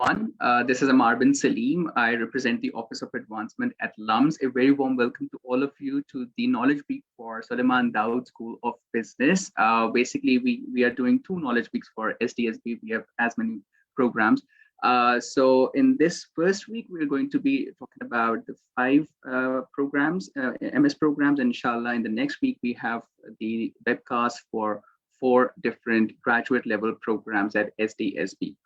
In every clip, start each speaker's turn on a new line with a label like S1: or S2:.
S1: This is Amar bin Salim. I represent the Office of Advancement at Lums. A very warm welcome to all of you to the Knowledge Week for Suleiman Dawood School of Business. Basically, we are doing 2 Knowledge Weeks for SDSB. We have as many programs. So in this first week, we're going to be talking about the 5 programs, MS programs. And inshallah, in the next week, we have the webcast for 4 different graduate level programs at SDSB.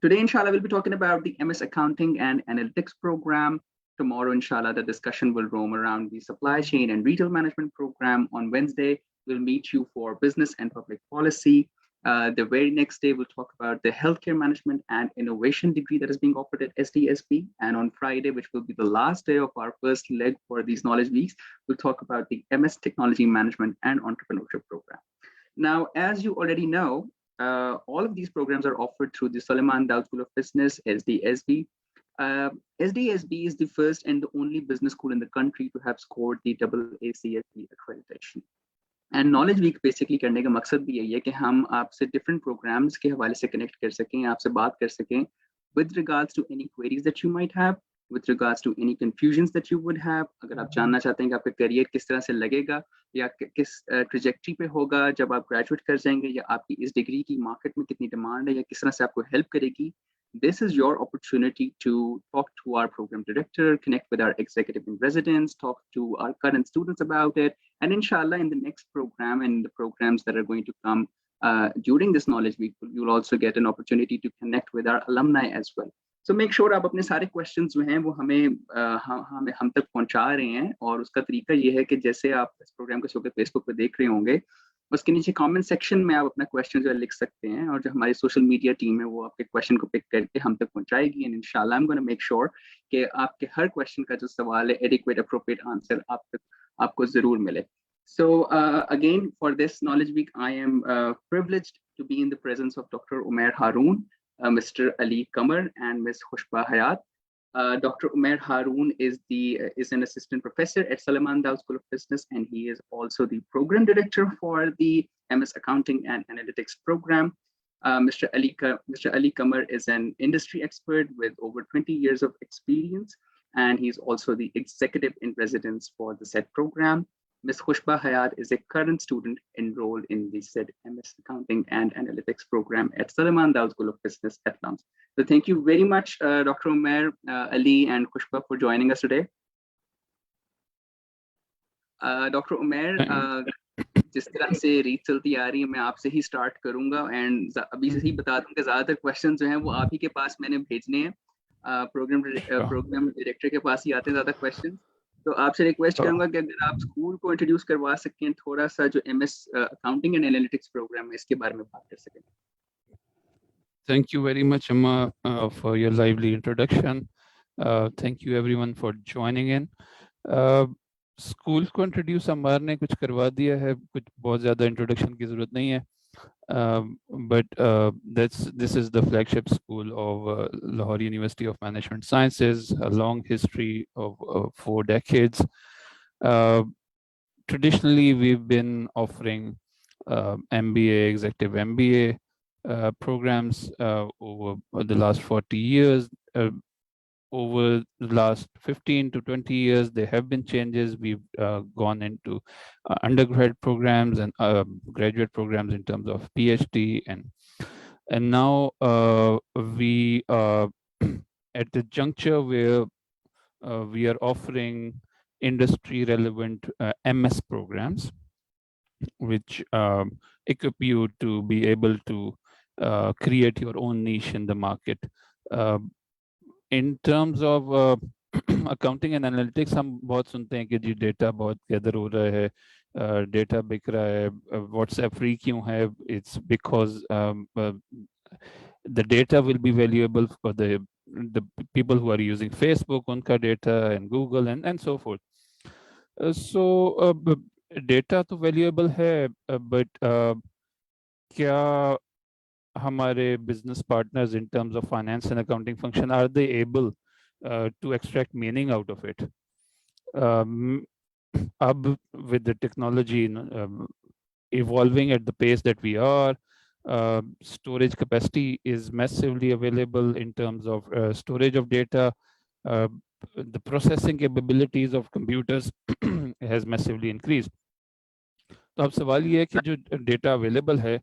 S1: Today, inshallah, we'll be talking about the MS Accounting and Analytics program. Tomorrow, inshallah, the discussion will roam around the Supply Chain and Retail Management program. On Wednesday, we'll meet you for Business and Public Policy. The very next day, we'll talk about the Healthcare Management and Innovation degree that is being offered at SDSB. And on Friday, which will be the last day of our first leg for these Knowledge Weeks, we'll talk about the MS Technology Management and Entrepreneurship program. Now, as you already know, all of these programs are offered through the Suleiman Dawood School of Business, SDSB. SDSB is the first and the only business school in the country to have scored the AACSB accreditation. And Knowledge Week basically करने का मकसद भी यही है कि हम आपसे different programs के हवाले से connect कर सकें, आपसे बात कर सकें with regards to any queries that you might have, with regards to any confusions that you would have. अगर आप जानना चाहते हैं कि आपका करियर किस तरह से लगेगा या किस ट्रेजेक्टरी पे होगा जब आप ग्रेजुएट कर जाएंगे, या आपकी इस डिग्री की मार्केट में कितनी डिमांड है या किस तरह से आपको हेल्प करेगी, this is your opportunity to talk to our program director, connect with our executive in residence, talk to our current students about it, and inshallah in the next program and the programs that are going to come during this Knowledge Week, you'll also get an opportunity to connect with our alumni as well. So make sure आप अपने सारे questions जो हैं वो हम तक पहुंचा रहे हैं, और उसका तरीका ये है कि जैसे आप इस प्रोग्राम को शो फेसबुक पे देख रहे होंगे, उसके नीचे कमेंट सेक्शन में आप अपना क्वेश्चन जो है लिख सकते हैं, और जो हमारी सोशल मीडिया टीम है वो आपके क्वेश्चन को पिक करके हम तक पहुंचाएगी, एंड इंशाल्लाह I am gonna make sure कि आपके हर क्वेश्चन का जो सवाल है एडिक्वेट अप्रोप्रिएट आंसर आपको जरूर मिले. So again, for this Knowledge Week, I am privileged to be in the presence of Dr. Umair Haroon, Mr. Ali Qamar, and Ms. Khushba Hayat. Dr. Umair Haroon is an assistant professor at Suleiman Dawood School of Business, and he is also the program director for the MS Accounting and Analytics program. Mr. Ali Qamar is an industry expert with over 20 years of experience, and he's also the executive in residence for the said program. Ms. Khushba Hayat is a current student enrolled in the said MS Accounting and Analytics program at Suleiman Dawood School of Business at Lums. So thank you very much, Dr. Umair, Ali, and Khushba for joining us today. Dr. Umair, जिस तरह से रीत चलती आ रही है, मैं आपसे ही start करूंगा, एंड अभी से ही बता दूं कि ज्यादातर क्वेश्चन जो हैं वो आप ही के पास मैंने भेजने हैं. प्रोग्राम डायरेक्टर के पास ही आते हैं ज्यादा क्वेश्चन. तो आपसे रिक्वेस्ट करूंगा कि अगर आप स्कूल को इंट्रोड्यूस करवा सकें, थोड़ा सा जो MS accounting and analytics program है इसके बारे में बात कर सकें.
S2: Thank you very much, Amma, for your lively introduction. Thank you everyone for joining in. School को इंट्रोड्यूस अमर ने कुछ करवा दिया है, कुछ बहुत ज़्यादा इंट्रोडक्शन की ज़रूरत नहीं है. But this is the flagship school of Lahore University of Management Sciences, a long history of 4 decades. Traditionally, we've been offering MBA, executive MBA programs over the last 40 years. Over the last 15 to 20 years, there have been changes. We've gone into undergrad programs and graduate programs in terms of PhD, and now we are at the juncture where we are offering industry relevant MS programs, which equip you to be able to create your own niche in the market. In terms of accounting and analytics, हम बहुत सुनते हैं कि जी data बहुत gather हो रहा है, data बिक रहा है, व्हाट्सएप फ्री क्यों है? It's because the data will be valuable for the people who are using Facebook, उनका data, and Google and so forth. So data तो valuable है, but क्या हमारे business partners in terms of finance and accounting function, are they able to extract meaning out of it? With the technology evolving at the pace that we are, storage capacity is massively available in terms of storage of data. The processing capabilities of computers has massively increased. तो अब सवाल ये है कि जो data available है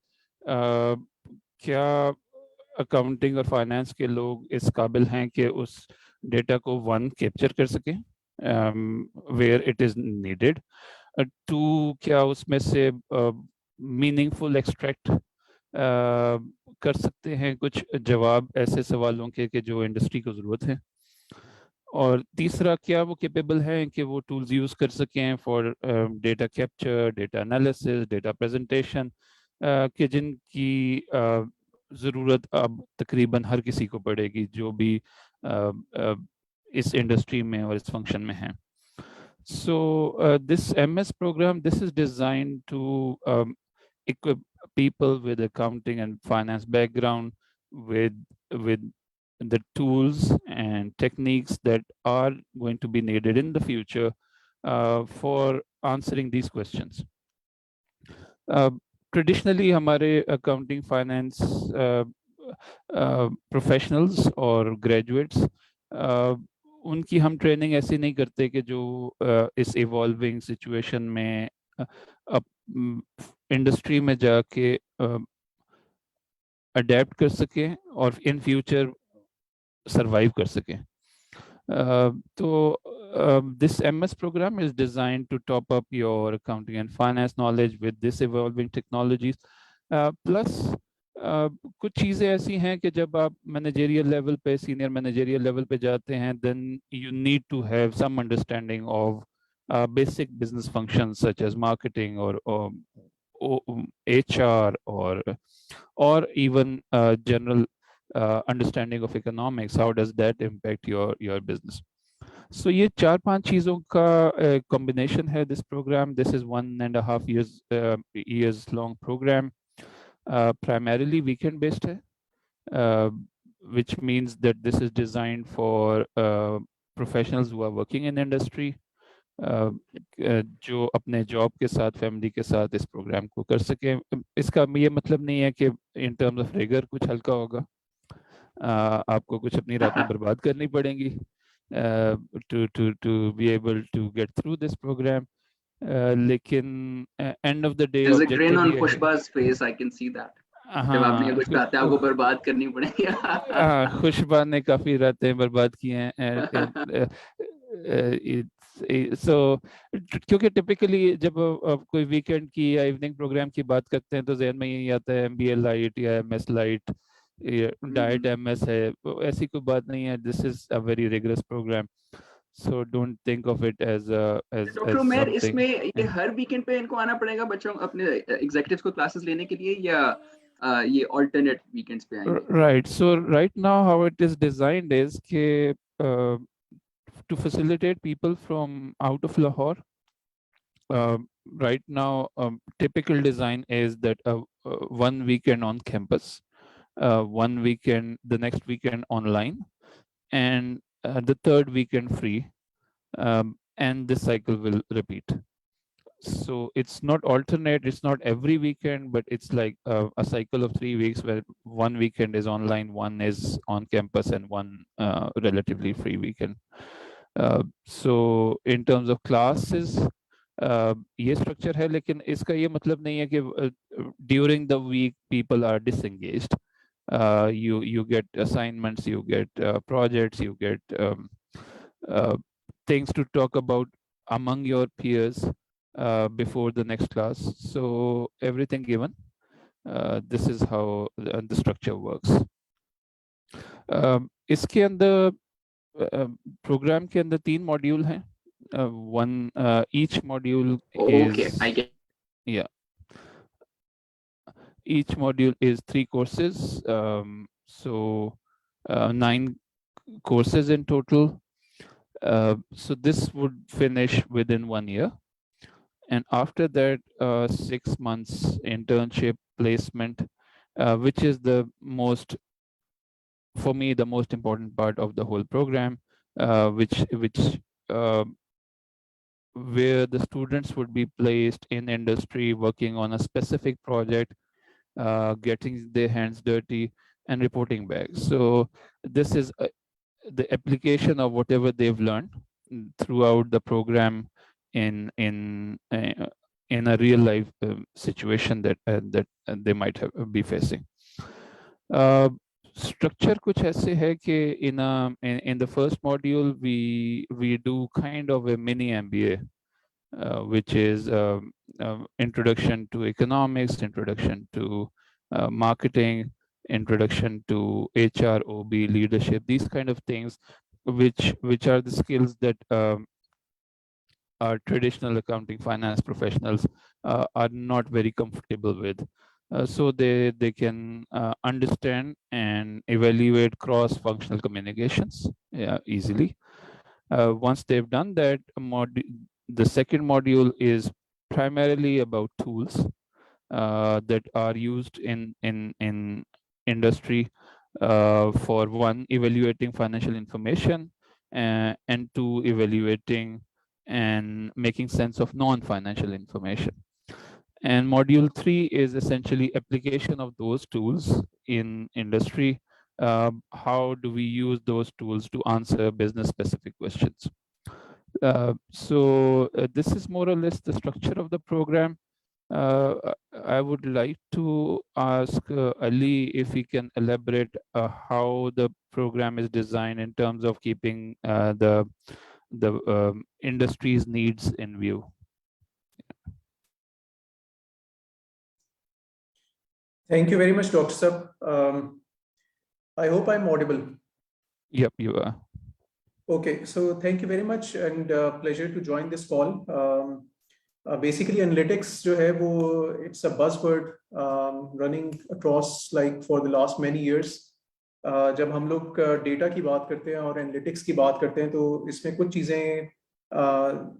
S2: क्या accounting और फाइनेंस के लोग इस काबिल हैं कि उस डेटा को वन कैप्चर कर सकें where it is needed, to क्या उसमें से मीनिंगफुल एक्सट्रैक्ट कर सकते हैं कुछ जवाब ऐसे सवालों के कि जो इंडस्ट्री को ज़रूरत है, और तीसरा क्या वो कैपेबल हैं कि वो टूल्स यूज़ कर सकें for data capture, data analysis, data presentation, कि जिनकी ज़रूरत अब तकरीबन हर किसी को पड़ेगी जो भी इस इंडस्ट्री में और इस फंक्शन में हैं. So this MS program, this is designed to equip people with accounting and finance background with the tools and techniques that are going to be needed in the future for answering these questions. Traditionally, हमारे accounting finance professionals और graduates उनकी हम training ऐसी नहीं करते कि जो इस इवॉल्विंग सिचुएशन में इंडस्ट्री में जाके अडेप्ट कर सकें और इन फ्यूचर सरवाइव कर सकें. तो this MS program is designed to top up your accounting and finance knowledge with this evolving technologies. Plus कुछ चीज़ें ऐसी हैं कि जब आप मैनेजरियल लेवल पे, सीनियर मैनेजरियल लेवल पे जाते हैं, then you need to have some understanding of basic business functions such as marketing or HR or even general understanding of economics. How does that impact your business? So ये 4-5 चीज़ों का combination है this program. This is 1.5 years long program. Primarily weekend based है, which means that this is designed for professionals who are working in industry, जो अपने job के साथ, family के साथ इस प्रोग्राम को कर सकें. इसका ये मतलब नहीं है कि इन टर्म्स ऑफ रेगर कुछ हल्का होगा, आपको कुछ अपनी रातें बर्बाद करनी पड़ेंगी to be able to get through this program. लेकिन end of the day
S1: there's a
S2: objective
S1: grin on
S2: ये है.
S1: Pushpa's face, I can see that. जब
S2: हाँ,
S1: आपने कुछ रातें आपको बर्बाद करनी पड़ेगी.
S2: खुशबा ने काफी रातें बर्बाद की हैं. So क्योंकि टिपिकली जब कोई वीकेंड की या इवनिंग प्रोग्राम की बात करते हैं तो जहन में यही आता है MBA लाइट या MS लाइट, डाइट MS है, ऐसी कोई बात नहीं है. This is a very rigorous program, so don't think of it as
S1: doctor Umer,
S2: something.
S1: इसमें ये हर वीकेंड पे इनको आना पड़ेगा बच्चों अपने एग्जीक्यूटिव्स को क्लासेस लेने के लिए, या ये अल्टरनेट वीकेंड्स पे आएंगे?
S2: Right. So right now how it is designed is कि to facilitate people from out of Lahore. Right now, typical design is that one weekend on campus, one weekend, the next weekend online, and the third weekend free, and this cycle will repeat. So it's not alternate, it's not every weekend, but it's like a cycle of 3 weeks where one weekend is online, one is on campus, and one relatively free weekend. So in terms of classes, ये structure है, लेकिन इसका ये मतलब नहीं है कि during the week people are disengaged. You get assignments, you get projects, you get things to talk about among your peers before the next class. So everything given. This is how the structure works. इसके अंदर programme के अंदर 3 module हैं. One each module
S1: Okay,
S2: is,
S1: I get.
S2: Yeah, each module is 3 courses. So 9 courses in total. So this would finish within 1 year, and after that 6 months internship placement, which is the most, for me, the most important part of the whole program, which where the students would be placed in industry working on a specific project getting their hands dirty, and reporting back. So this is the application of whatever they've learned throughout the program in a real life situation that they might have be facing. Structure कुछ ऐसे है कि in the first module we do kind of a mini MBA, which is introduction to economics, introduction to marketing, introduction to HR, OB, leadership, these kind of things, which are the skills that our traditional accounting finance professionals are not very comfortable with. So they can understand and evaluate cross-functional communications easily. Once they've done that, the second module is primarily about tools that are used in industry for one, evaluating financial information, and two, evaluating and making sense of non-financial information. And module 3 is essentially application of those tools in industry. How do we use those tools to answer business specific questions? So this is more or less the structure of the program. I would like to ask Ali if he can elaborate how the program is designed in terms of keeping the industry's needs in view.
S3: Thank you very much, Dr. Sab. I hope I'm audible.
S2: Yep, you are.
S3: Okay, so thank you very much and pleasure to join this call. Basically, analytics जो है वो it's a buzzword running across like for the last many years. जब हम लोग data की बात करते हैं और एनालिटिक्स की बात करते हैं तो इसमें कुछ चीज़ें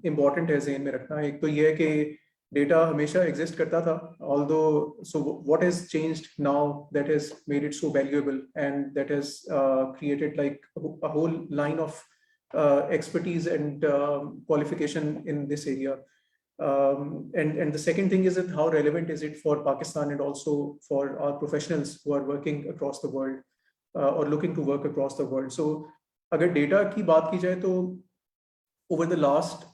S3: इम्पॉर्टेंट है ज़हन में रखना. एक तो ये है कि डेटा हमेशा एग्जिस्ट करता था, although so what has changed now that has made it so valuable and that has created like a whole line of expertise and qualification in this area. And the second thing is that how relevant is it for Pakistan and also for our professionals who are working across the world or looking to work across the world. So अगर data की बात की जाए तो over the last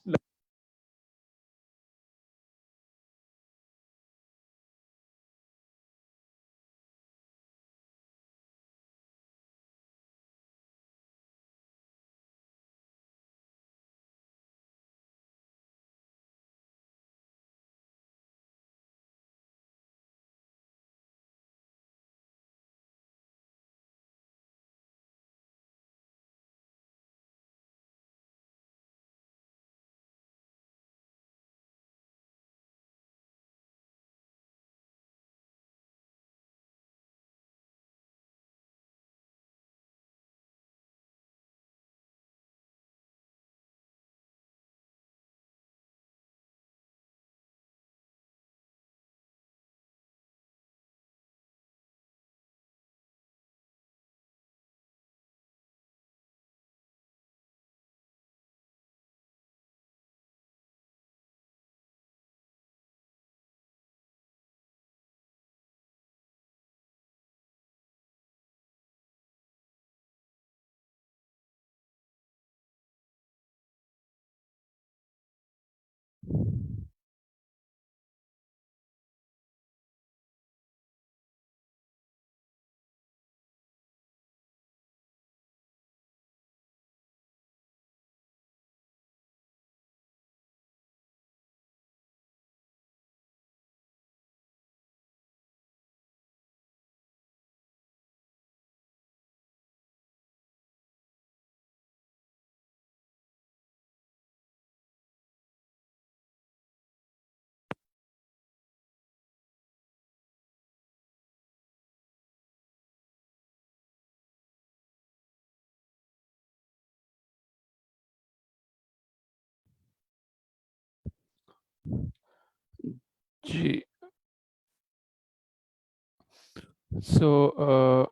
S2: So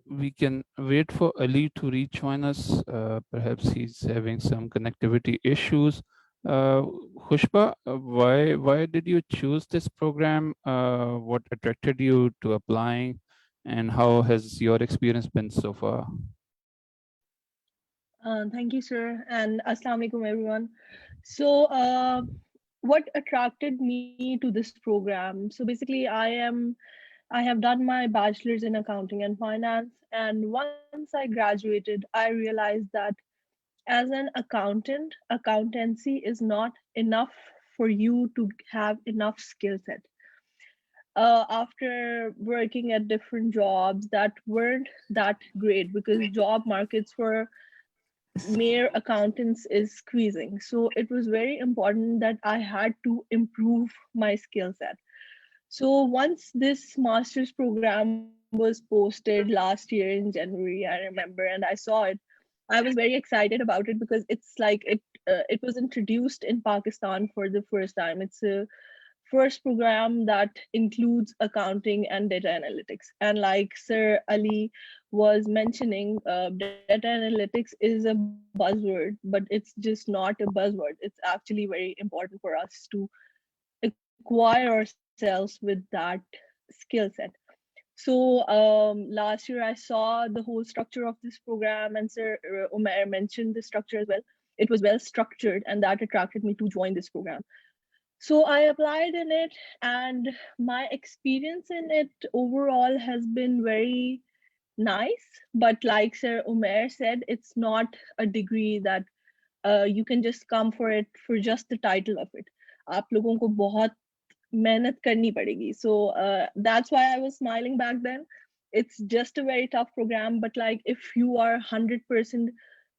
S2: we can wait for Ali to rejoin us. Perhaps he's having some connectivity issues. Khushba, why did you choose this program? What attracted you to applying, and how has your experience been so far?
S4: Thank you, sir, and Assalamu alaikum, everyone. So, what attracted me to this program? So basically, I have done my bachelor's in accounting and finance, and once I graduated, I realized that as an accountant, accountancy is not enough for you to have enough skill set. After working at different jobs that weren't that great because job markets for mere accountants is squeezing. So it was very important that I had to improve my skill set. So once this master's program was posted last year in January, I remember, and I saw it, I was very excited about it because it's like it was introduced in Pakistan for the first time. It's a first program that includes accounting and data analytics. And like Sir Ali was mentioning, data analytics is a buzzword, but it's just not a buzzword. It's actually very important for us to acquire ourselves with that skill set. So last year I saw the whole structure of this program, and Sir Umair mentioned the structure as well. It was well structured, and that attracted me to join this program. So I applied in it, and my experience in it overall has been very nice. But like Sir Umair said, it's not a degree that you can just come for it for just the title of it. आप लोगों को बहुत मेहनत करनी पड़ेगी. So that's why I was smiling back then. It's just a very tough program, but like if you are 100%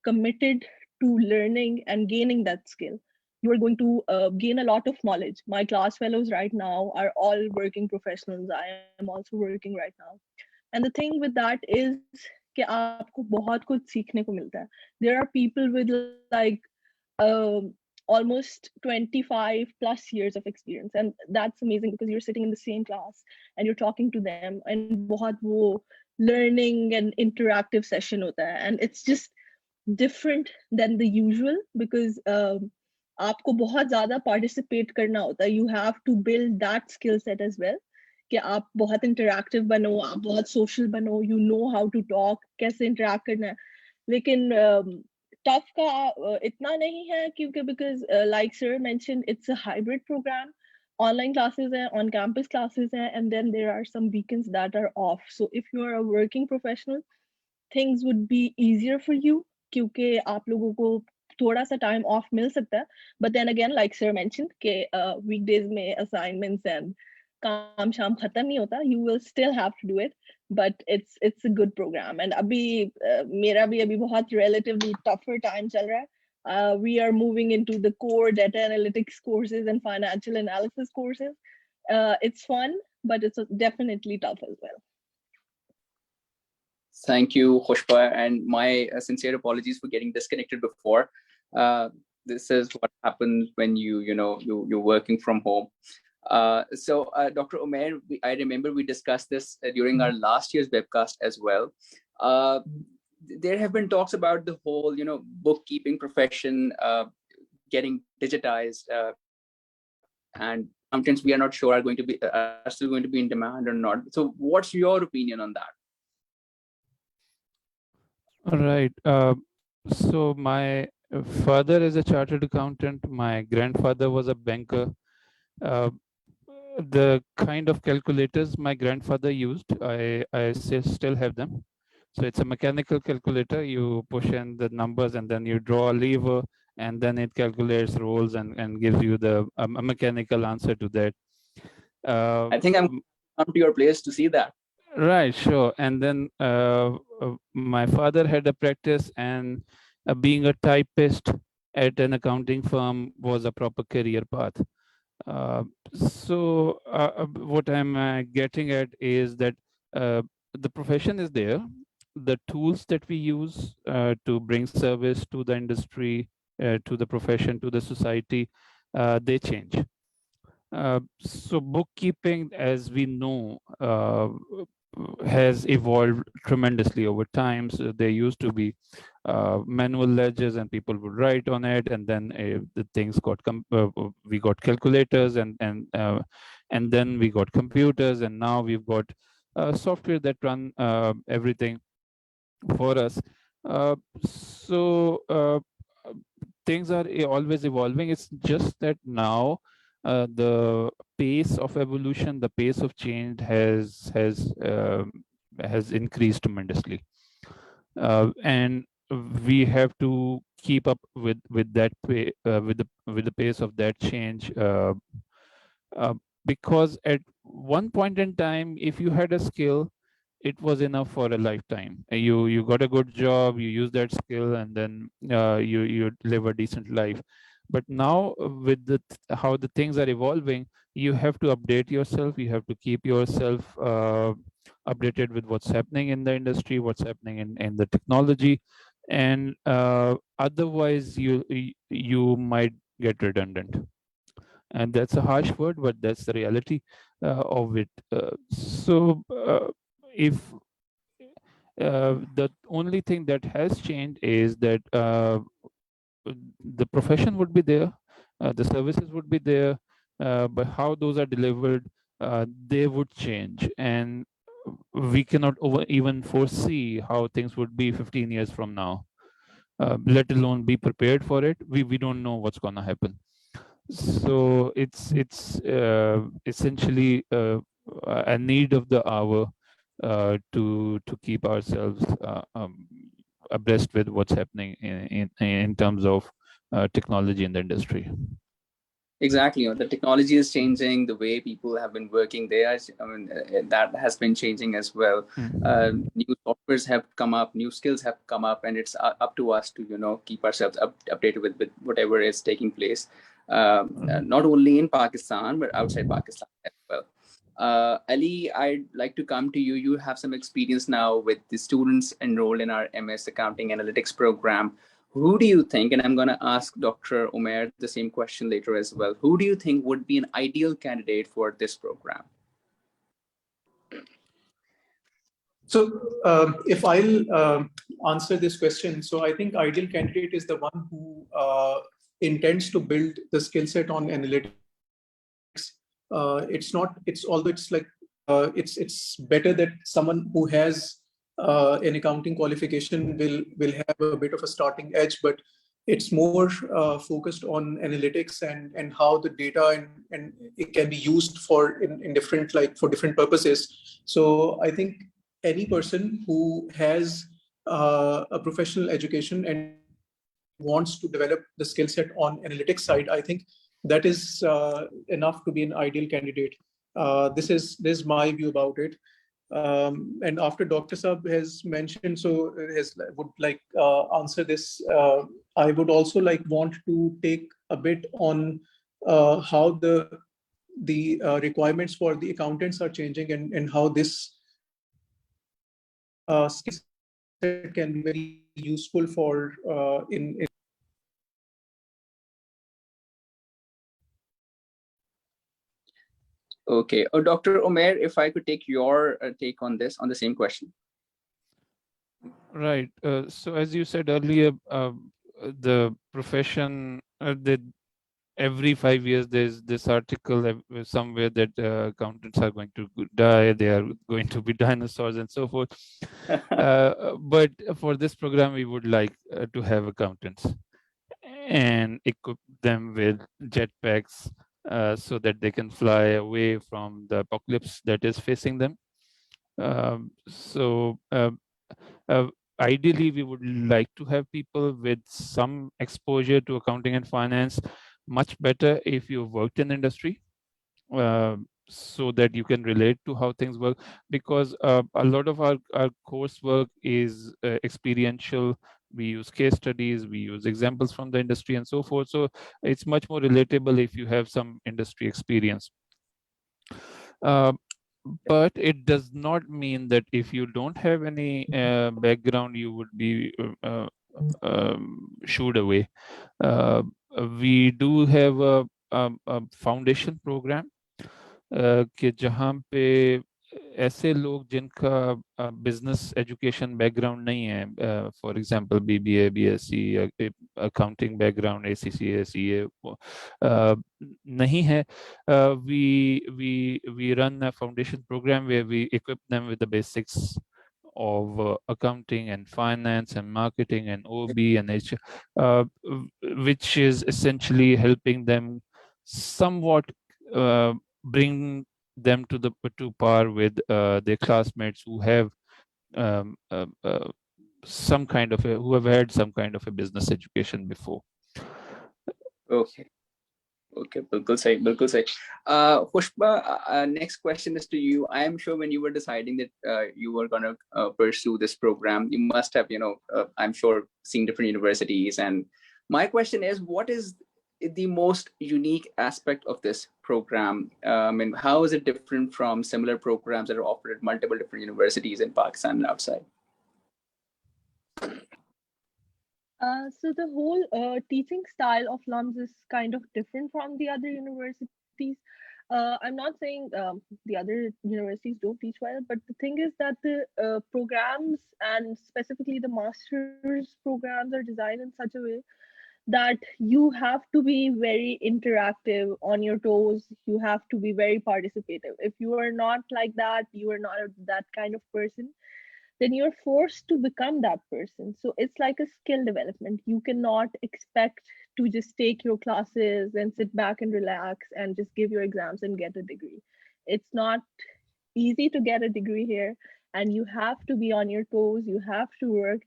S4: committed to learning and gaining that skill, you are going to gain a lot of knowledge. My class fellows right now are all working professionals. I am also working right now. And the thing with that is कि आपको बहुत कुछ सीखने को मिलता है. There are people with like almost 25 plus years of experience, and that's amazing because you're sitting in the same class and you're talking to them, and बहुत वो learning and interactive session hota hai, and it's just different than the usual because आपको बहुत ज़्यादा participate करना होता है. You have to build that skill set as well कि आप बहुत interactive बनो, आप बहुत social बनो, you know how to talk, कैसे interact करना है. लेकिन tough का इतना नहीं है क्योंकि because like sir mentioned, it's a hybrid program. Online classes हैं, on campus classes हैं, and then there are some weekends that are off. So if you are a working professional, things would be easier for you क्योंकि आप लोगों को थोड़ा सा time off मिल सकता है. But then again, like sir mentioned कि weekdays में assignments and काम शाम खत्म नहीं होता, you will still have to do it, but it's a good program. And अभी मेरा भी अभी बहुत relatively tougher time चल रहा है. We are moving into the core data analytics courses and financial analysis courses. It's fun, but it's definitely tough as well.
S1: Thank you, Khushba, and my sincere apologies for getting disconnected before. This is what happens when you're working from home. So Dr. Umair, I remember we discussed this during our last year's webcast as well. There have been talks about the whole, bookkeeping profession getting digitized, and accountants we are not sure are still going to be in demand or not. So, what's your opinion on that?
S2: All right. So my father is a chartered accountant. My grandfather was a banker. The kind of calculators my grandfather used, I still have them. So it's a mechanical calculator. You push in the numbers and then you draw a lever, and then it calculates rolls and gives you a mechanical answer to that.
S1: I think I'm come to your place to see that.
S2: Right, sure. And then my father had a practice, and being a typist at an accounting firm was a proper career path. So what I'm getting at is that the profession is there. The tools that we use to bring service to the industry, to the profession, to the society, they change. So bookkeeping, as we know, has evolved tremendously over time. So there used to be manual ledgers, and people would write on it, and then the things got we got calculators, and then we got computers, and now we've got software that run everything for us. So things are always evolving. It's just that now the pace of evolution, the pace of change has increased tremendously, and we have to keep up with that with the pace of that change, because at one point in time, if you had a skill, it was enough for a lifetime. You got a good job, you use that skill, and then you live a decent life. But now with how the things are evolving, you have to update yourself, you have to keep yourself updated with what's happening in the industry, what's happening in the technology, and otherwise you might get redundant. And that's a harsh word, but that's the reality of it. If the only thing that has changed is that the profession would be there, the services would be there, but how those are delivered, they would change, and we cannot even foresee how things would be 15 years from now, let alone be prepared for it. We don't know what's going to happen. So it's essentially a need of the hour to keep ourselves abreast with what's happening in terms of technology in the industry.
S1: Exactly. The technology is changing. The way people have been working there, that has been changing as well. New softwares have come up, new skills have come up, and it's up to us to keep ourselves updated with whatever is taking place, not only in Pakistan but outside Pakistan as well. Ali, I'd like to come to you. You have some experience now with the students enrolled in our MS Accounting Analytics program. Who do you think, and I'm going to ask Dr. Umair the same question later as well, who do you think would be an ideal candidate for this program?
S3: So if I'll answer this question, so I think ideal candidate is the one who intends to build the skill set on analytics. It's better that someone who has an accounting qualification will have a bit of a starting edge, but it's more focused on analytics and how the data and it can be used for different purposes. So I think any person who has a professional education and wants to develop the skill set on analytics side, I think that is enough to be an ideal candidate. This is my view about it. And after Dr. Saab has mentioned, would like answer this, I would also want to take a bit on how the requirements for the accountants are changing and how this skill set can be very useful for in.
S1: Okay. Dr. Umair, if I could take your take on this, on the same question.
S2: Right. So as you said earlier, the profession, every 5 years there's this article somewhere that accountants are going to die, they are going to be dinosaurs and so forth. But for this program, we would like to have accountants and equip them with jetpacks so that they can fly away from the apocalypse that is facing them. Ideally, we would like to have people with some exposure to accounting and finance, much better if you've worked in industry, so that you can relate to how things work, because a lot of our coursework is experiential. We use case studies, we use examples from the industry and so forth. So it's much more relatable if you have some industry experience. But it does not mean that if you don't have any background, you would be shooed away. We do have a foundation program कि जहाँ पे ऐसे लोग जिनका business education background नहीं है, for example BBA, BSc, accounting background, ACCA, CA नहीं है, we run a foundation program where we equip them with the basics of accounting and finance and marketing and OB and which is essentially helping them somewhat bring them to par with their classmates who have some kind of who have had some kind of a business education before.
S1: Okay. Okay, bilkul sahi, bilkul sahi. Pushpa, next question is to you. I am sure when you were deciding that you were going to pursue this program, you must have, I'm sure, seen different universities. And my question is, what is the most unique aspect of this program? And how is it different from similar programs that are offered at multiple different universities in Pakistan and outside?
S4: So the whole teaching style of Lums is kind of different from the other universities. I'm not saying the other universities don't teach well, but the thing is that the programs and specifically the master's programs are designed in such a way that you have to be very interactive, on your toes. You have to be very participative. If you are not like that, you are not that kind of person, then you're forced to become that person. So it's like a skill development. You cannot expect to just take your classes and sit back and relax and just give your exams and get a degree. It's not easy to get a degree here, and you have to be on your toes. You have to work.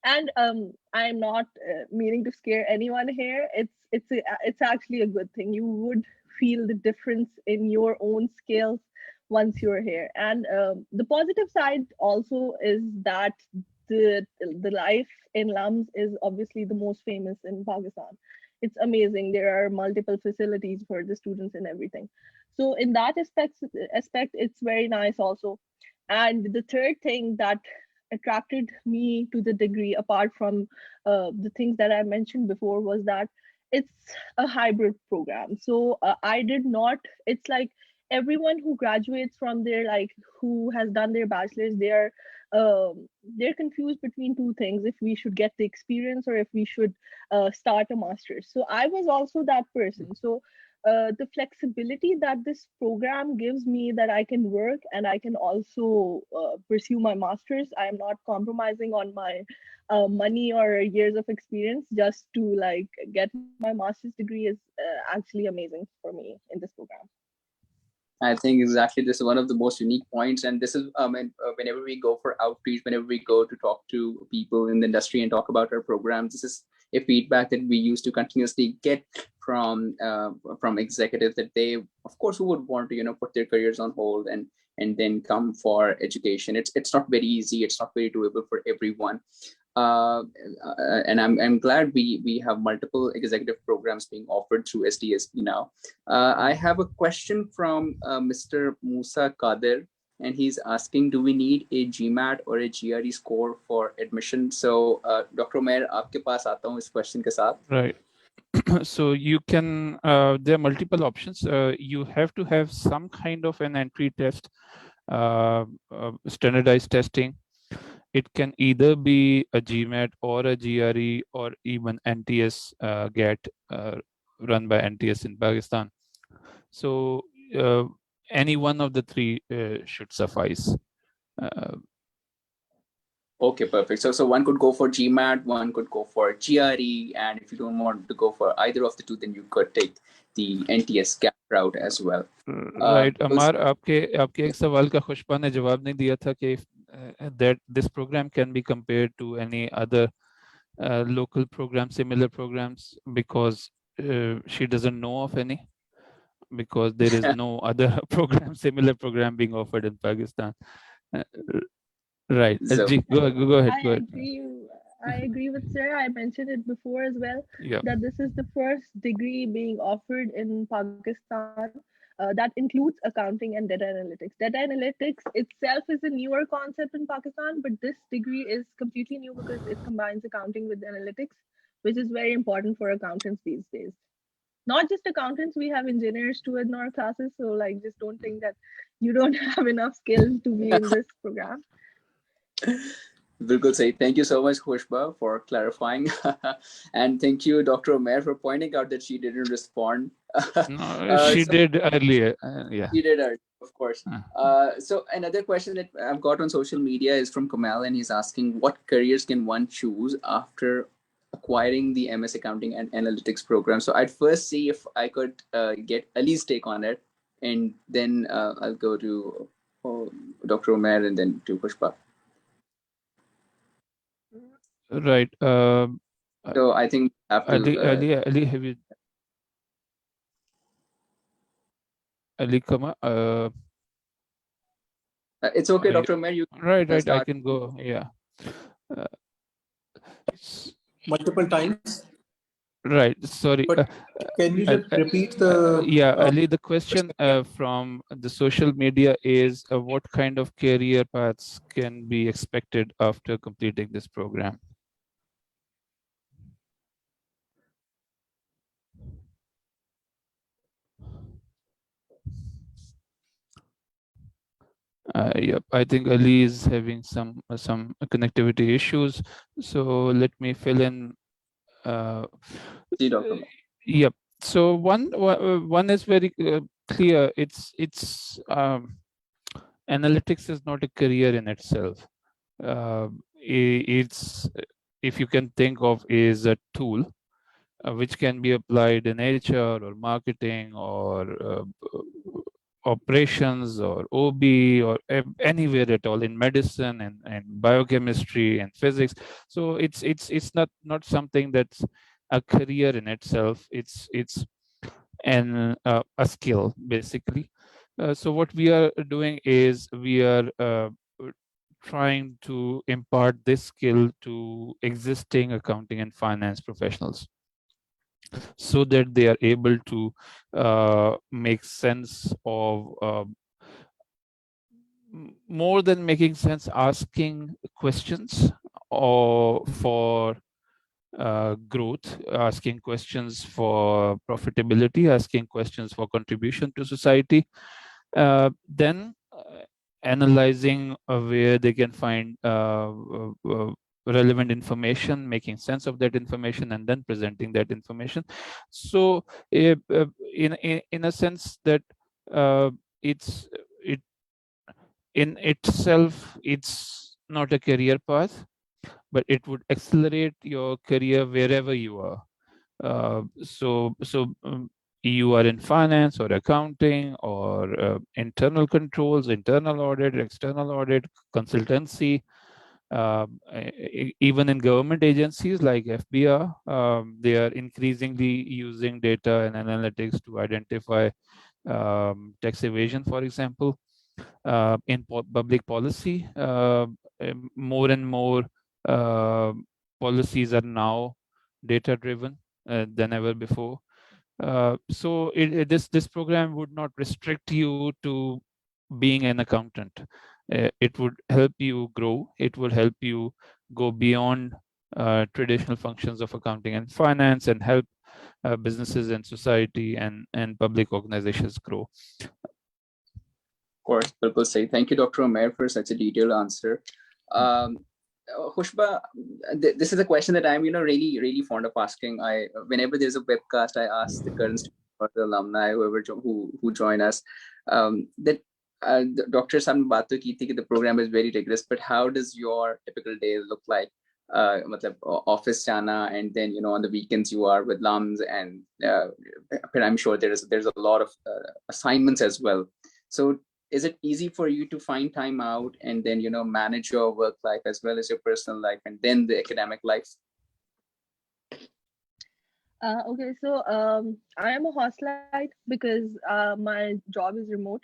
S4: And I'm not meaning to scare anyone here. It's actually a good thing. You would feel the difference in your own skills once you're here. And the positive side also is that the life in Lums is obviously the most famous in Pakistan. It's amazing. There are multiple facilities for the students and everything. So in that aspect, it's very nice also. And the third thing that attracted me to the degree, apart from the things that I mentioned before, was that it's a hybrid program. So I did not, it's like everyone who graduates from there, like who has done their bachelor's, they're confused between two things: if we should get the experience or if we should start a master's. So I was also that person. So the flexibility that this program gives me, that I can work and I can also pursue my master's. I am not compromising on my money or years of experience just to like get my master's degree, is actually amazing for me in this program.
S1: I think exactly this is one of the most unique points, and this is whenever we go for outreach, whenever we go to talk to people in the industry and talk about our programs, this is a feedback that we used to continuously get from executives, that they, of course, who would want to put their careers on hold and then come for education. It's not very easy. It's not very doable for everyone. And I'm glad we have multiple executive programs being offered through SDSB now. I have a question from Mr. Musa Kadir, and he's asking, do we need a Gmat or a GRE score for admission? So, Dr. Umair, आपके पास आता हूँ इस question के साथ.
S2: Right. So you can, there are multiple options. You have to have some kind of an entry test, standardized testing. It can either be a Gmat or a GRE or even NTS GAT run by NTS in Pakistan. So any one of the three should suffice.
S1: Okay, perfect. So one could go for Gmat, one could go for GRE, and if you don't want to go for either of the two, then you could take the NTS GAT route as well.
S2: Right, Amar, आपके एक सवाल का खुशबा ने जवाब नहीं दिया था कि that this program can be compared to any other local program, similar programs, because she doesn't know of any, because there is no other program, similar program being offered in Pakistan. Right.
S1: So,
S2: Go ahead.
S4: I agree with Sarah. I mentioned it before as well,
S2: yeah,
S4: that this is the first degree being offered in Pakistan that includes accounting and data analytics. Data analytics itself is a newer concept in Pakistan, but this degree is completely new because it combines accounting with analytics, which is very important for accountants these days. Not just accountants, we have engineers too in our classes. So like, just don't think that you don't have enough skills to be in this program.
S1: Bilkul sahi. Thank you so much, Khushba, for clarifying. And thank you, Dr. Omer, for pointing out that she didn't respond.
S2: No, she
S1: So
S2: did earlier. Yeah.
S1: she did, of course.
S2: Uh,
S1: So another question that I've got on social media is from Kamal, and he's asking, what careers can one choose after acquiring the MS Accounting and Analytics program? So I'd first see if I could get Ali's take on it, and then I'll go to Dr. Omer and then to Pushpa.
S2: Right.
S1: So I think I have to.
S2: Ali, have you? Ali, come on.
S1: It's okay, Dr. Omer. You
S2: right. I
S1: start.
S2: can go. Yeah.
S3: Multiple times.
S2: Right. Sorry.
S3: But can you just repeat the?
S2: Yeah, Ali, the question from the social media is what kind of career paths can be expected after completing this program? Yep, I think Ali is having some connectivity issues, so let me fill in.
S1: See, Dr.
S2: Yep. So one is very clear. It's analytics is not a career in itself. It's, if you can think of, is a tool which can be applied in HR or marketing or operations or OB or anywhere at all, in medicine and biochemistry and physics. So it's not something that's a career in itself. It's a skill basically. So what we are doing is we are trying to impart this skill to existing accounting and finance professionals, so that they are able to make sense of more than making sense, asking questions or for growth, asking questions for profitability, asking questions for contribution to society, then analyzing where they can find relevant information, making sense of that information, and then presenting that information. So in a sense that it in itself, it's not a career path, but it would accelerate your career wherever you are. So you are in finance or accounting or internal controls, internal audit, external audit, consultancy, even in government agencies like FBR, they are increasingly using data and analytics to identify tax evasion, for example. In public policy, more and more policies are now data driven than ever before. So this program would not restrict you to being an accountant. It would help you grow. It will help you go beyond traditional functions of accounting and finance and help businesses and society and public organizations grow.
S1: Of course, Bilkul say. Thank you, Dr. Omer, for such a detailed answer. Khushba, this is a question that I'm, really fond of asking. Whenever there's a webcast, I ask the current students or the alumni, who join us, that Dr. Sam baat to ki thi ki the program is very rigorous, but how does your typical day look like? Office jana, and then on the weekends you are with Lums, and but I'm sure there's a lot of assignments as well. So is it easy for you to find time out and then manage your work life as well as your personal life and then the academic life?
S4: Okay, so I am a hostelite because my job is remote.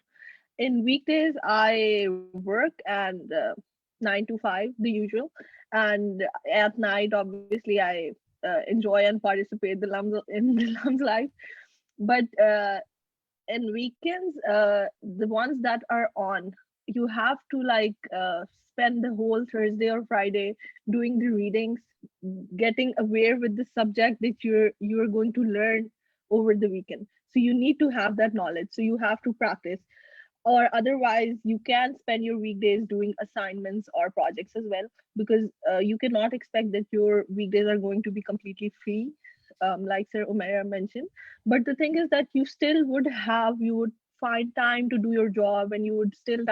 S4: In weekdays, I work and 9 to 5, the usual. And at night, obviously, I enjoy and participate in the Lums life. But in weekends, the ones that are on, you have to spend the whole Thursday or Friday doing the readings, getting aware with the subject that you're going to learn over the weekend. So you need to have that knowledge. So you have to practice. or otherwise you can spend your weekdays doing assignments or projects as well, because you cannot expect that your weekdays are going to be completely free, like Sir Umair mentioned. But the thing is that you would find time to do your job, and you would still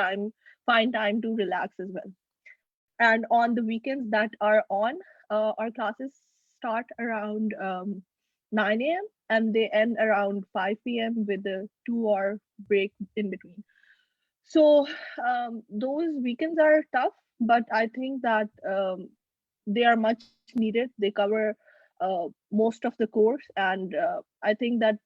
S4: find time to relax as well. And on the weekends that are on, our classes start around 9 a.m. and they end around 5 p.m. with a 2 hour break in between. So those weekends are tough, but I think that they are much needed. They cover most of the course, and I think that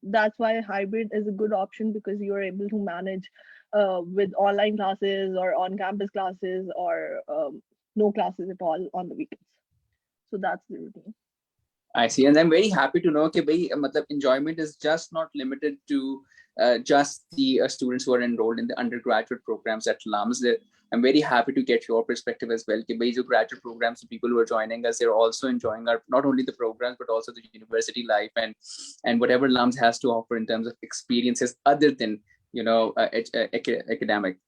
S4: that's why hybrid is a good option, because you are able to manage with online classes or on campus classes, or no classes at all on the weekends. So that's the routine.
S1: I see, and I'm very happy to know that enjoyment is just not limited to just the students who are enrolled in the undergraduate programs at Lums. I'm very happy to get your perspective as well. The graduate programs, the people who are joining us, they're also enjoying not only the programs but also the university life and whatever Lums has to offer in terms of experiences other than academic.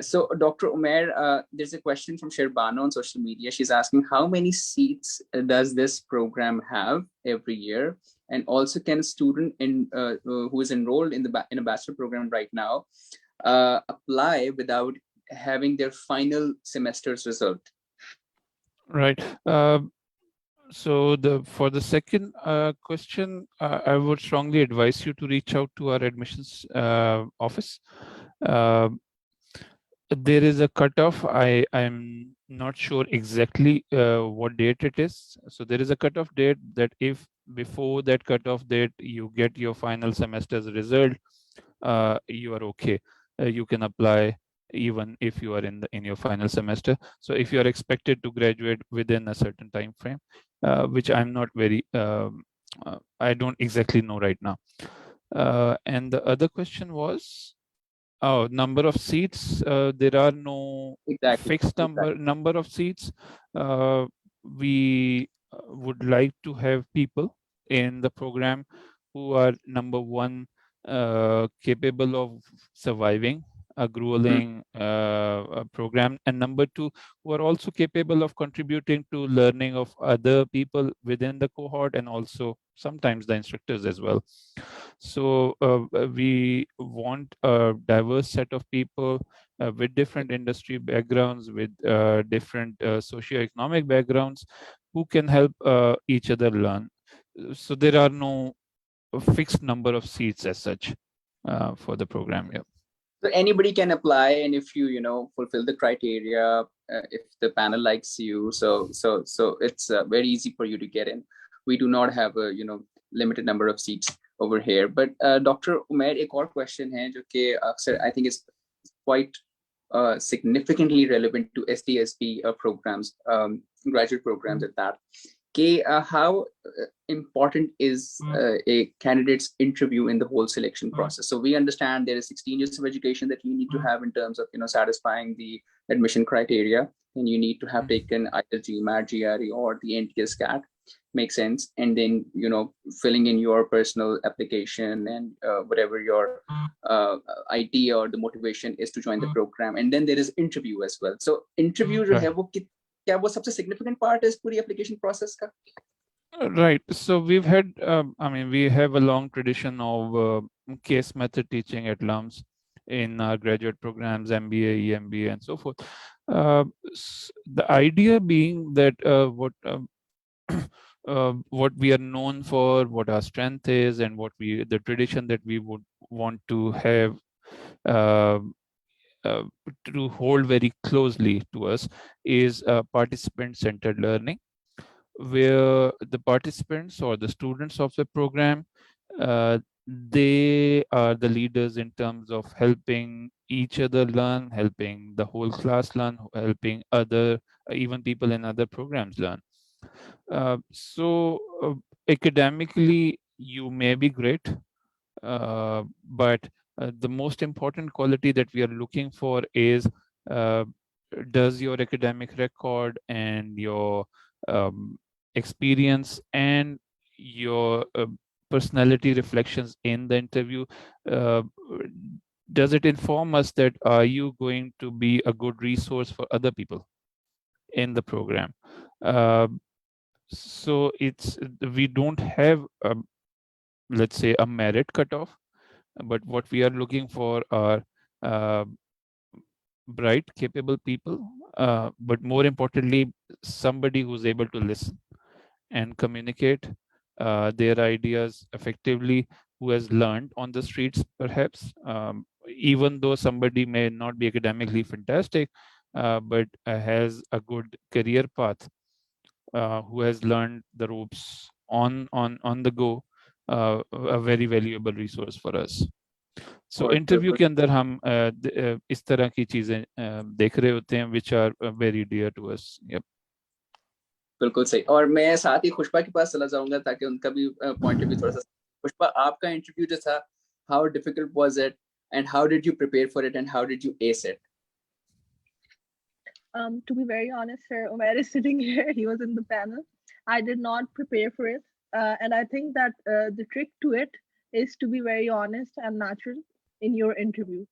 S1: So Dr. Umair, there's a question from Sherbano on social media. She's asking, how many seats does this program have every year? And also, can a student who is enrolled in a bachelor program right now apply without having their final semester's result?
S2: Right. So for the second question, I would strongly advise you to reach out to our admissions office. There is a cutoff. I'm not sure exactly what date it is. So there is a cutoff date that if before that cutoff date you get your final semester's result, you are okay. You can apply even if you are in your final semester. So if you are expected to graduate within a certain time frame, which I'm not very, I don't exactly know right now. And the other question was, number of seats. There are no fixed number of seats. We would like to have people in the program who are, number one, capable of surviving a grueling program, and number two, who are also capable of contributing to learning of other people within the cohort, and also sometimes the instructors as well. So we want a diverse set of people with different industry backgrounds, with different socioeconomic backgrounds, who can help each other learn. So there are no fixed number of seats as such for the program. Yeah.
S1: So anybody can apply, and if you fulfill the criteria, if the panel likes you, so it's very easy for you to get in. We do not have a limited number of seats over here. But Dr. Umair, एक और question है जो कि अक्सर I think is quite significantly relevant to SDSB programs, graduate programs at that. How important is a candidate's interview in the whole selection process? So we understand there is 16 years of education that you need to have in terms of satisfying the admission criteria, and you need to have taken either Gmat, GRE, or the NTS CAT. Makes sense. And then filling in your personal application and whatever your idea or the motivation is to join the program, and then there is interview as well. So interview जो है वो क्या वो सबसे significant part is पूरी application process का?
S2: Right. So we've had, we have a long tradition of case method teaching at Lums in our graduate programs, MBA, EMBA, and so forth. The idea being that what we are known for, what our strength is, and the tradition that we would want to have to hold very closely to us is participant-centered learning, where the participants or the students of the program, they are the leaders in terms of helping each other learn, helping the whole class learn, helping even people in other programs learn. So academically, you may be great, but the most important quality that we are looking for is, does your academic record and your experience and your personality reflections in the interview does it inform us that are you going to be a good resource for other people in the program? So we don't have let's say a merit cutoff, but what we are looking for are uh, bright, capable people, but more importantly, somebody who's able to listen and communicate their ideas effectively, who has learned on the streets, perhaps, even though somebody may not be academically fantastic, but has a good career path, who has learned the ropes on the go, a very valuable resource for us. So interview के अंदर हम इस तरह की चीजें देख रहे होते हैं which are very dear to us. Yep.
S1: बिल्कुल सही। और मैं साथ ही खुशबा के पास चला जाऊंगा ताकि उनका भी पॉइंट ऑफ व्यू थोड़ा सा। खुशबा, आपका इंटरव्यू जो था, how difficult was it and how did you prepare for it and how did you ace it?
S4: To be very honest, Sir Umair is sitting here. He was in the panel. I did not prepare for it. And I think that the trick to it is to be very honest and natural in your interview.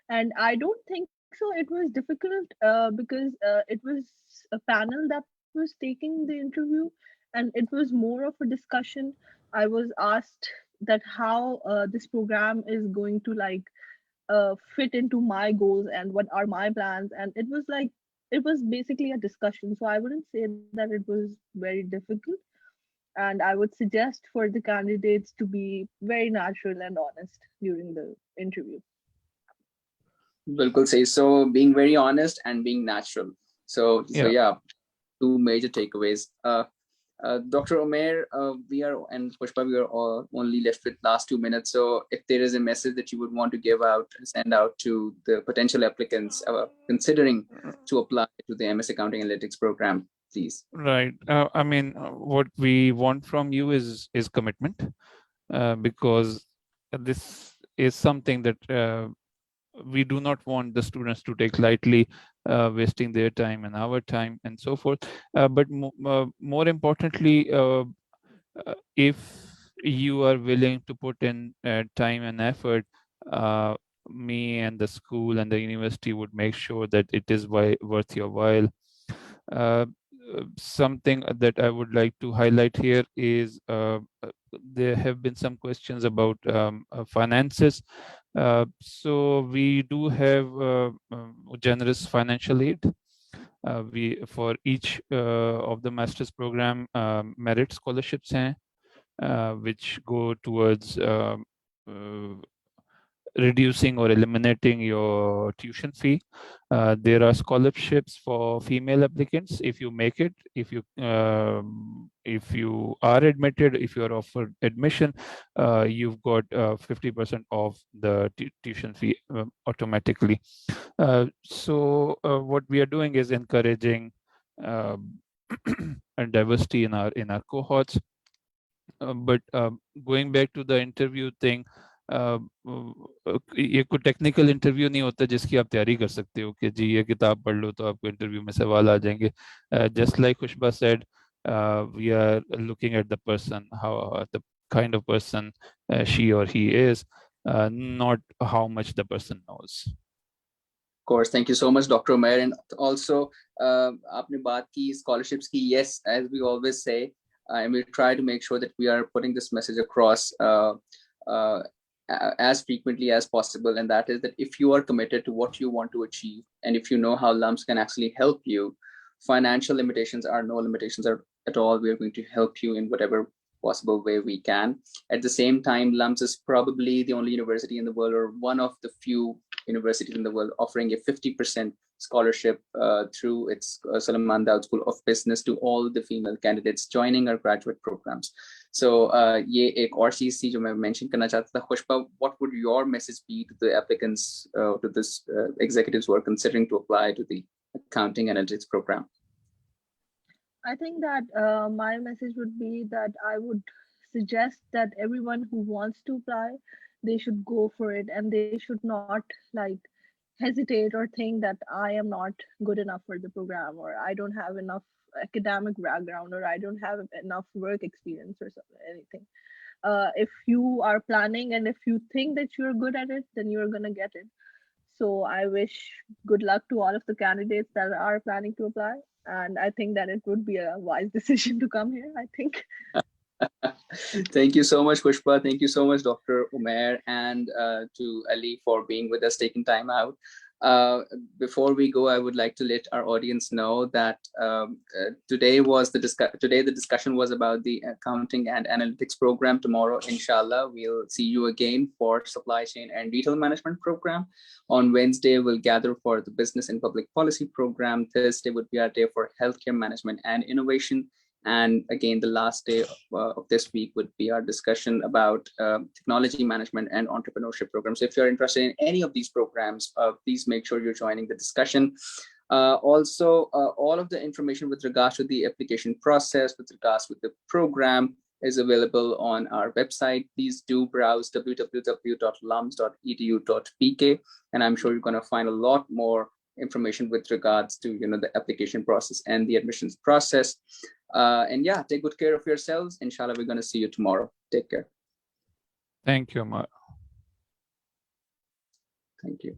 S4: And I don't think so it was difficult because it was a panel that was taking the interview, and it was more of a discussion. I was asked that how this program is going to like fit into my goals and what are my plans, and it was basically a discussion. So I wouldn't say that it was very difficult, and I would suggest for the candidates to be very natural and honest during the interview.
S1: Bilkul say so, being very honest and being natural. So yeah, two major takeaways. Dr. Umair, we are, and Pushpa, we are all only left with last 2 minutes. So if there is a message that you would want to give out, send out to the potential applicants considering to apply to the MS Accounting Analytics program, please.
S2: Right. I mean, what we want from you is commitment, because this is something that we do not want the students to take lightly, wasting their time and our time and so forth. But more importantly, if you are willing to put in time and effort, me and the school and the university would make sure that it is worth your while. Something that I would like to highlight here is there have been some questions about finances. So we do have generous financial aid. We for each of the master's program merit scholarships hain, which go towards reducing or eliminating your tuition fee. There are scholarships for female applicants if you make it, if you are admitted, if you are offered admission, you've got 50% off the tuition fee automatically. So what we are doing is encouraging diversity in our cohorts. But going back to the interview thing, ये कोई technical interview नहीं होता जिसकी आप तैयारी कर सकते हो कि जी ये किताब पढ़ लो तो आपको इंटरव्यू में सवाल आ जाएंगे. Just like Khushba said, we are looking at the person, how the kind of person she or he is, not how much the person knows.
S1: Of course, thank you so much, Dr. Umair. And also, आपने बात की scholarships की. Yes, as we always say, and we try to make sure that we are putting this message across as frequently as possible, and that is that if you are committed to what you want to achieve, and if you know how Lums can actually help you, financial limitations are no limitations at all. We are going to help you in whatever possible way we can. At the same time, Lums is probably the only university in the world, or one of the few universities in the world, offering a 50% scholarship through its Sulaiman Daud School of Business to all the female candidates joining our graduate programs. So ये एक और चीज थी जो मैं mention करना चाहता था. Khushba, what would your message be to the applicants, to this executives who are considering to apply to the accounting analytics program?
S4: I think that my message would be that I would suggest that everyone who wants to apply, they should go for it, and they should not like hesitate or think that I am not good enough for the program, or I don't have enough academic background, or I don't have enough work experience or something, anything. if you are planning and if you think that you're good at it, then you're going to get it. So I wish good luck to all of the candidates that are planning to apply. And I think that it would be a wise decision to come here, I think.
S1: Thank you so much, Pushpa. Thank you so much, Dr. Umair, and to Ali for being with us, taking time out. Before we go, I would like to let our audience know that today the discussion was about the accounting and analytics program. Tomorrow, inshallah, we'll see you again for supply chain and retail management program. On Wednesday, we'll gather for the business and public policy program. Thursday would be our day for healthcare management and innovation. And again, the last day of this week would be our discussion about technology management and entrepreneurship programs. So if you're interested in any of these programs, please make sure you're joining the discussion. Also, all of the information with regards to the application process, with regards to the program, is available on our website. Please do browse www.lums.edu.pk, and I'm sure you're going to find a lot more information with regards to the application process and the admissions process. And yeah, take good care of yourselves. Inshallah, we're going to see you tomorrow. Take care.
S2: Thank you, Amar.
S1: Thank you.